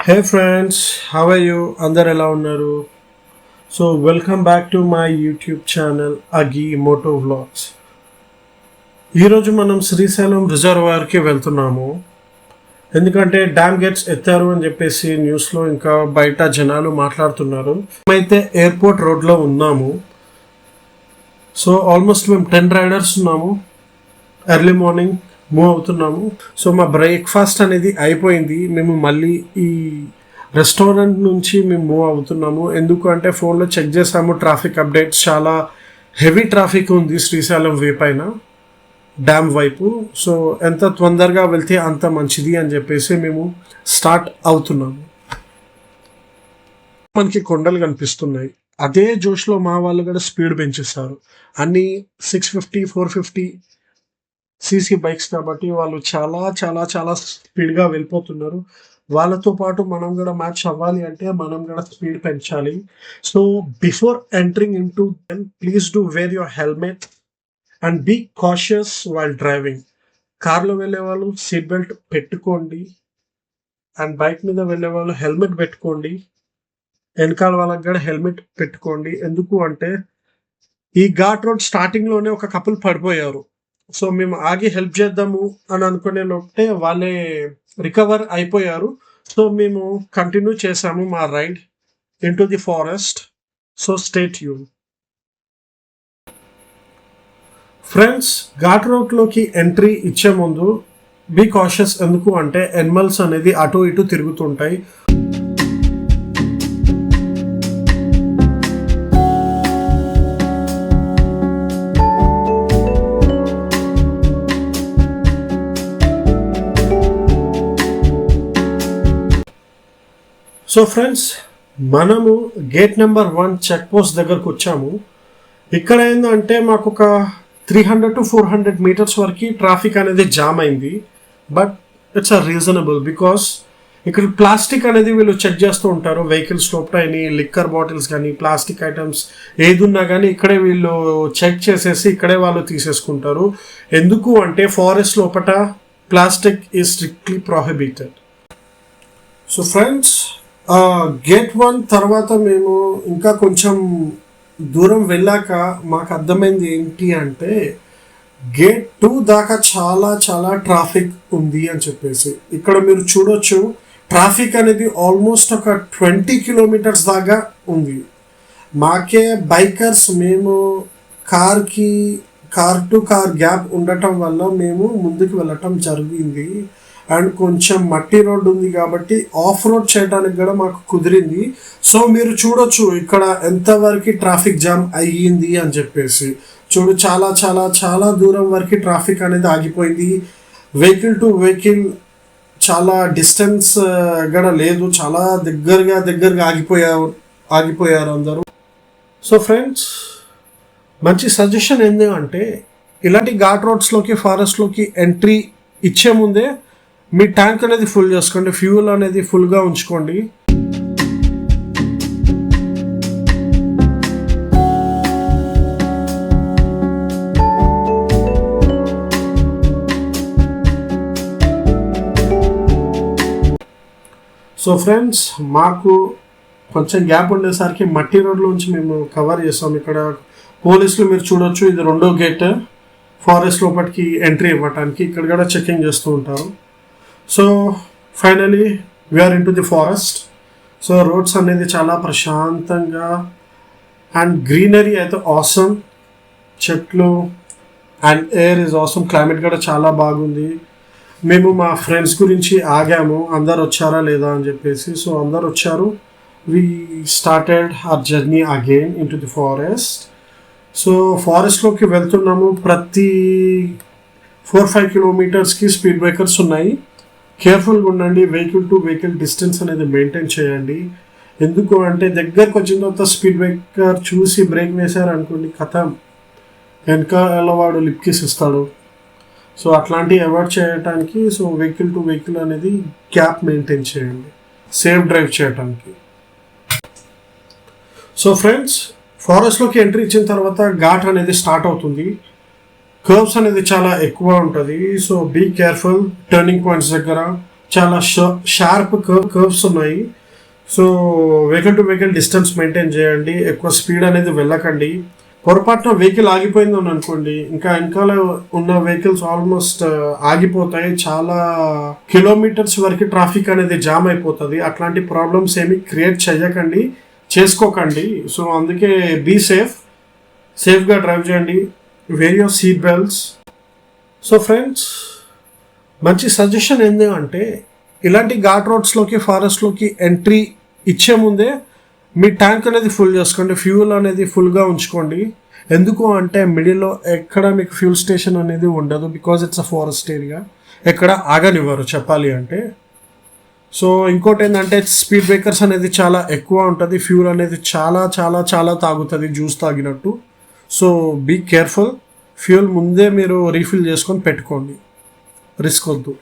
Hey friends, how are you? అందరు ఎలా ఉన్నారు? So welcome back to my YouTube channel Agi moto vlogs. ఈరోజు మనం శ్రీశైలం రిజర్వాయర్కి వెళ్తున్నాము. ఎందుకంటే డ్యామ్ గేట్స్ ఎత్తారు అని చెప్పేసి న్యూస్లో ఇంకా బయట జనాలు మాట్లాడుతున్నారు. మేమైతే ఎయిర్పోర్ట్ రోడ్లో ఉన్నాము. సో ఆల్మోస్ట్ మేము 10 రైడర్స్ ఉన్నాము. ఎర్లీ మార్నింగ్ మూవ్ అవుతున్నాము. సో మా బ్రేక్ఫాస్ట్ అనేది అయిపోయింది. మేము మళ్ళీ ఈ రెస్టారెంట్ నుంచి మేము మూవ్ అవుతున్నాము. ఎందుకు అంటే ఫోన్లో చెక్ చేసాము, ట్రాఫిక్ అప్డేట్స్ చాలా హెవీ ట్రాఫిక్ ఉంది శ్రీశైలం వే పైన డ్యామ్ వైపు. సో ఎంత తొందరగా వెళ్తే అంత మంచిది అని చెప్పేసి మేము స్టార్ట్ అవుతున్నాము. మనకి కొండలు కనిపిస్తున్నాయి. అదే జోష్లో మా వాళ్ళు కూడా స్పీడ్ పెంచేస్తారు. అన్ని 650 450 సీసీ బైక్స్ కాబట్టి వాళ్ళు చాలా చాలా చాలా స్పీడ్గా వెళ్ళిపోతున్నారు. వాళ్ళతో పాటు మనం కూడా మ్యాచ్ అవ్వాలి అంటే మనం కూడా స్పీడ్ పెంచాలి. So before entering in to then please do wear your helmet and be cautious while driving. కార్లో వెళ్ళే వాళ్ళు సీట్ బెల్ట్ పెట్టుకోండి అండ్ బైక్ మీద వెళ్ళే వాళ్ళు హెల్మెట్ పెట్టుకోండి. వెనకాల వాళ్ళకి కూడా హెల్మెట్ పెట్టుకోండి. ఎందుకు అంటే ఈ ఘాట్ రోడ్ స్టార్టింగ్లోనే ఒక కపుల్ పడిపోయారు. సో మేము ఆగి హెల్ప్ చేద్దాము అని అనుకునే లోపే వాళ్ళే రికవర్ అయిపోయారు. సో మేము కంటిన్యూ చేసాము మా ride in to the forest. So stay tune. Friends, ghat రోడ్లోకి ఎంట్రీ ఇచ్చే ముందు బీ కాషియస్. ఎందుకు అంటే ఎనిమల్స్ అనేది అటు ఇటు తిరుగుతుంటాయి. సో ఫ్రెండ్స్, మనము గేట్ నెంబర్ 1 చెక్ పోస్ట్ దగ్గరకు వచ్చాము. ఇక్కడ ఏంటంటే మాకు ఒక 300 to 400 మీటర్స్ వరకు ట్రాఫిక్ అనేది జామ్ అయింది. బట్ ఇట్స్ రీజనబుల్ బికాస్ ఇక్కడ ప్లాస్టిక్ అనేది వీళ్ళు చెక్ చేస్తూ ఉంటారు. వెహికల్స్ లోపల అని లిక్కర్ బాటిల్స్ కానీ ప్లాస్టిక్ ఐటమ్స్ ఏది ఉన్నా కానీ ఇక్కడే వీళ్ళు చెక్ చేసేసి ఇక్కడే వాళ్ళు తీసేసుకుంటారు. ఎందుకు అంటే ఫారెస్ట్ లోపల plastic is strictly prohibited. So friends, gate 1 తర్వాత మేము ఇంకా కొంచెం దూరం వెళ్ళాక మాకు అర్థమైంది ఏంటి అంటే గేట్ 2 దాకా చాలా చాలా ట్రాఫిక్ ఉంది అని చెప్పేసి. ఇక్కడ మీరు చూడొచ్చు, ట్రాఫిక్ అనేది ఆల్మోస్ట్ ఒక 20 కిలోమీటర్స్ దాకా ఉంది. మాకే బైకర్స్ మేము కార్ టు కార్ గ్యాప్ ఉండటం వల్ల మేము ముందుకు వెళ్ళటం జరిగింది. అండ్ కొంచెం మట్టి రోడ్డు ఉంది కాబట్టి ఆఫ్ రోడ్ చేయడానికి కూడా మాకు కుదిరింది. సో మీరు చూడొచ్చు ఇక్కడ ఎంతవరకు ట్రాఫిక్ జామ్ అయ్యింది అని చెప్పేసి. చూడు, చాలా చాలా చాలా దూరం వరకు ట్రాఫిక్ అనేది ఆగిపోయింది. వెహికల్ టు వెహికల్ చాలా డిస్టెన్స్ కూడా లేదు. చాలా దగ్గరగా ఆగిపోయారు అందరూ. సో ఫ్రెండ్స్, మంచి సజెషన్ ఏంటి అంటే ఇలాంటి ఘాట్ రోడ్స్లోకి ఫారెస్ట్లోకి ఎంట్రీ ఇచ్చే ముందే మీ ట్యాంక్ అనేది ఫుల్ చేసుకోండి. ఫ్యూయల్ అనేది ఫుల్గా ఉంచుకోండి. సో ఫ్రెండ్స్, మాకు కొంచెం గ్యాప్ ఉండేసరికి మట్టి రోడ్లోంచి మేము కవర్ చేస్తాం. ఇక్కడ పోలీసులు మీరు చూడొచ్చు, ఇది 2వ గేట్ ఫారెస్ట్ లోపలికి ఎంట్రీ ఇవ్వటానికి. ఇక్కడ కూడా చెకింగ్ చేస్తూ ఉంటారు. So finally we are in to the forest. So roads అనేది చాలా ప్రశాంతంగా అండ్ గ్రీనరీ అయితే ఆసమ్, చెట్లు and air is awesome. Climate కూడా చాలా బాగుంది. మేము మా ఫ్రెండ్స్ గురించి ఆగాము, అందరు వచ్చారా లేదా అని చెప్పేసి. సో అందరు వచ్చారు. We started our journey again in to the forest. So ఫారెస్ట్లోకి వెళ్తున్నాము. ప్రతి 4-5 కిలోమీటర్స్కి స్పీడ్ బ్రేకర్స్ ఉన్నాయి. కేర్ఫుల్గా ఉండండి. వెహికల్ టు వెహికల్ డిస్టెన్స్ అనేది మెయింటైన్ చేయండి. ఎందుకు అంటే దగ్గరకు వచ్చిన తర్వాత స్పీడ్ బ్రేకర్ చూసి బ్రేక్ వేశారనుకోండి, కథం, వెనకాల వాడు లిప్ కిస్ ఇస్తాడు. సో అట్లాంటివి అవాయిడ్ చేయడానికి సో వెహికల్ టు వెహికల్ అనేది గ్యాప్ మెయింటైన్ చేయండి సేఫ్ డ్రైవ్ చేయడానికి. సో ఫ్రెండ్స్, ఫారెస్ట్లోకి ఎంట్రీ ఇచ్చిన తర్వాత ఘాట్ అనేది స్టార్ట్ అవుతుంది. కర్వ్స్ అనేది చాలా ఎక్కువ ఉంటుంది. So be careful. Turning points దగ్గర చాలా షార్ప్ కర్వ్స్ ఉన్నాయి. So vehicle to vehicle distance maintain చేయండి, ఎక్కువ స్పీడ్ అనేది వెళ్ళకండి. పొరపాటున వెహికల్ ఆగిపోయింది అని అనుకోండి, ఇంకా వెనకాల ఉన్న వెహికల్స్ ఆల్మోస్ట్ ఆగిపోతాయి, చాలా కిలోమీటర్స్ వరకు ట్రాఫిక్ అనేది జామ్ అయిపోతుంది. అట్లాంటి ప్రాబ్లమ్స్ ఏమి క్రియేట్ చేయకండి, చేసుకోకండి. సో అందుకే బీ సేఫ్గా డ్రైవ్ చేయండి, wear your seat belts. So friends, మంచి సజెషన్ ఏంటి అంటే, ఇలాంటి ఘాట్ రోడ్స్లోకి ఫారెస్ట్లోకి ఎంట్రీ ఇచ్చే ముందే మీ ట్యాంక్ అనేది ఫుల్ చేసుకోండి, ఫ్యూల్ అనేది ఫుల్గా ఉంచుకోండి. ఎందుకు అంటే మిడిల్లో ఎక్కడ మీకు ఫ్యూల్ స్టేషన్ అనేది ఉండదు, because it's a forest area, ఎక్కడ ఆగనివ్వరు చెప్పాలి అంటే. సో ఇంకోటి ఏంటంటే స్పీడ్ బ్రేకర్స్ అనేది చాలా ఎక్కువ ఉంటుంది, ఫ్యూల్ అనేది చాలా చాలా చాలా తాగుతుంది జ్యూస్ తాగినట్టు. సో బీ కేర్ఫుల్, ఫ్యూల్ ముందే మీరు రీఫిల్ చేసుకొని పెట్టుకోండి, రిస్క్ వద్దు.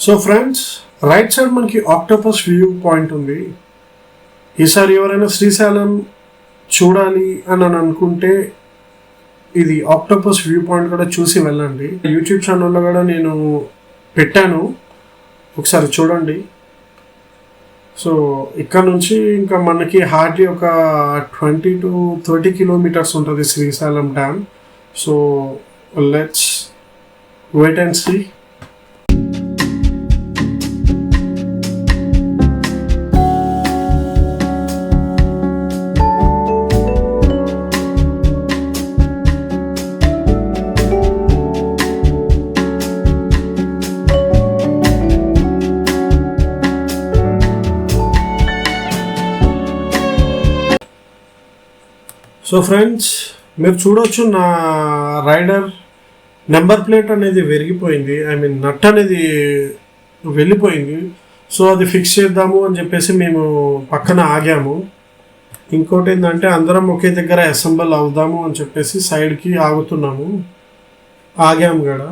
సో ఫ్రెండ్స్, రైట్ సైడ్ మనకి ఆక్టోపస్ వ్యూ పాయింట్ ఉంది. ఈసారి ఎవరైనా శ్రీశైలం చూడాలి అని అనుకుంటే ఇది ఆక్టోపస్ వ్యూ పాయింట్ కూడా చూసి వెళ్ళండి. యూట్యూబ్ ఛానల్లో కూడా నేను పెట్టాను, ఒకసారి చూడండి. సో ఇక్కడ నుంచి ఇంకా మనకి హార్డ్లీ ఒక 20 to 30 కిలోమీటర్స్ ఉంటుంది Srisailam dam. So let's wait and see. So friends, మీరు చూడవచ్చు నా రైడర్ నెంబర్ ప్లేట్ అనేది విరిగిపోయింది, నట్ అనేది వెళ్ళిపోయింది. సో అది ఫిక్స్ చేద్దాము అని చెప్పేసి మేము పక్కన ఆగాము. ఇంకోటి ఏంటంటే అందరం ఒకే దగ్గర అసెంబుల్ అవుదాము అని చెప్పేసి సైడ్కి ఆగాము కూడా.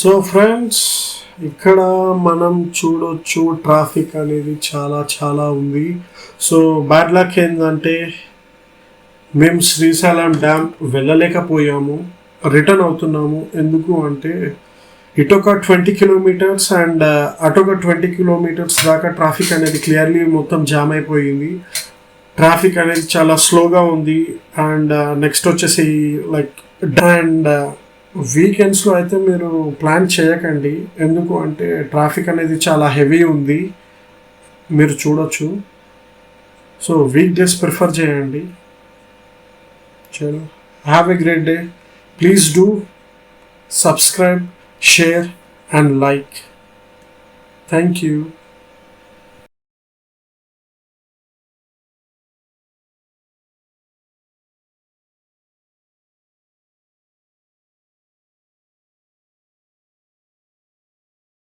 సో ఫ్రెండ్స్, ఇక్కడ మనం చూడొచ్చు ట్రాఫిక్ అనేది చాలా చాలా ఉంది. సో బ్యాడ్ లక్ ఏంటంటే మేము శ్రీశైలం డ్యామ్ వెళ్ళలేకపోయాము, రిటర్న్ అవుతున్నాము. ఎందుకు అంటే ఇటొక 20 కిలోమీటర్స్ అండ్ అటొక 20 కిలోమీటర్స్ దాకా ట్రాఫిక్ అనేది క్లియర్లీ మొత్తం జామ్ అయిపోయింది. ట్రాఫిక్ అనేది చాలా స్లోగా ఉంది. అండ్ నెక్స్ట్ వచ్చేసి లైక్ అండ్ వీకెండ్స్లో అయితే మీరు ప్లాన్ చేయకండి, ఎందుకు అంటే ట్రాఫిక్ అనేది చాలా హెవీ ఉంది, మీరు చూడొచ్చు. సో వీక్ డేస్ ప్రిఫర్ చేయండి. చలో, have a great day. Please do subscribe, share and like. Thank you.